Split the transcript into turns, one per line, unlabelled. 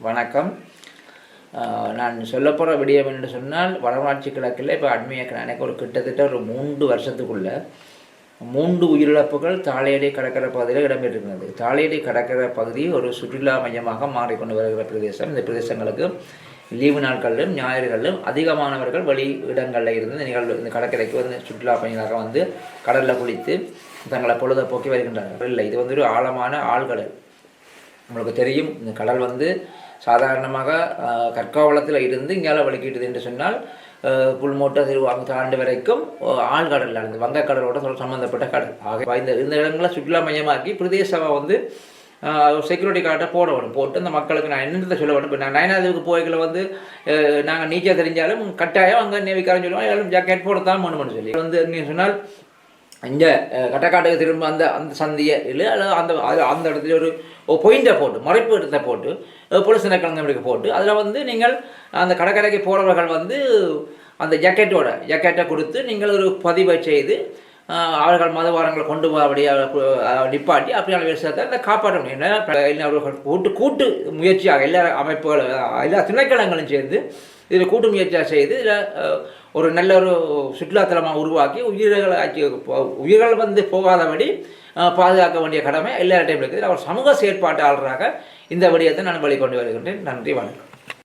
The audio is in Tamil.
வணக்கம். நான் சொல்லப்போகிற விடயம் என்று சொன்னால் வடமராட்சி கிழக்கில் இப்போ அண்மையாக எனக்கு கிட்டத்தட்ட ஒரு 3 வருஷத்துக்குள்ள 3 உயிரிழப்புகள் தாளையடி கடற்கரை பகுதியில் இடம்பெற்றிருக்கிறது. தாளையடி கடற்கரை பகுதி ஒரு சுற்றுலா மையமாக மாறிக்கொண்டு வருகிற பிரதேசம். இந்த பிரதேசங்களுக்கு லீவு நாட்களிலும் ஞாயிறுகளிலும் அதிகமானவர்கள் வெளி இடங்களில் இருந்து இந்த கடற்கரைக்கு வந்து சுற்றுலா பயணிகளாக வந்து கடலில் குளித்து தங்களை பொழுதை போக்கி வருகின்றார்கள். இல்லை, இது வந்து ஒரு ஆழமான ஆழ்கடல். உங்களுக்கு தெரியும், இந்த கடல் வந்து சாதாரணமாக கற்காவளத்தில் இருந்து இங்கால வலிக்கிட்டது என்று சொன்னால் புல்மோட்டை திருவாங்க தாண்டு வரைக்கும் ஆழ்கடலில் இருந்து வங்கக்கடலோட சம்மந்தப்பட்ட கடல். ஆக இந்த இடங்களை சுற்றுலா மையமாக்கி பிரதேச வந்து செக்யூரிட்டி கார்டை போட்டு அந்த மக்களுக்கு நான் என்னத்தை சொல்ல வேணும். இப்போ நான் நயனாதேவுக்கு போய்களை வந்து நாங்கள் நீச்சல் தெரிஞ்சாலும் கட்டாயம் அங்கே நேவிக்காரன்னு சொல்லுவோம், எல்லாரும் ஜாக்கெட் போடத்தான் வேணும்னு சொல்லி வந்து என்ன சொன்னால் இங்கே கட்டக்காட்டுக்கு திரும்ப அந்த சந்தியை இல்லை அல்லது அந்த இடத்துல ஒரு பொயிண்டை போட்டு மறைப்பு இடத்தை போட்டு போலீஸ் இனக்கலங்கமைக்கு போட்டு அதில் வந்து நீங்கள் அந்த கடற்கரைக்கு போகிறவர்கள் வந்து அந்த ஜாக்கெட்டை கொடுத்து நீங்கள் ஒரு பதிவை செய்து அவர்கள் மதவாரங்களை கொண்டு போகபடியே நிப்பாட்டி அப்படியான விஷயத்தை அதை காப்பாற்ற முடியும். அவர்கள் கூட்டு முயற்சியாக எல்லா அமைப்புகள் எல்லா திணைக்களங்களும் சேர்ந்து இதில் கூட்டு முயற்சியாக செய்து இதில் ஒரு நல்ல ஒரு சுற்றுலாத்தலமாக உருவாக்கி உயிர்கள் வந்து போகாதபடி பாதுகாக்க வேண்டிய கடமை எல்லா டைம் இருக்குது. அவர் சமூக செயற்பாட்டாளராக இந்த விடயத்தை நான் வெளிக்கொண்டு வருகின்றேன். நன்றி, வணக்கம்.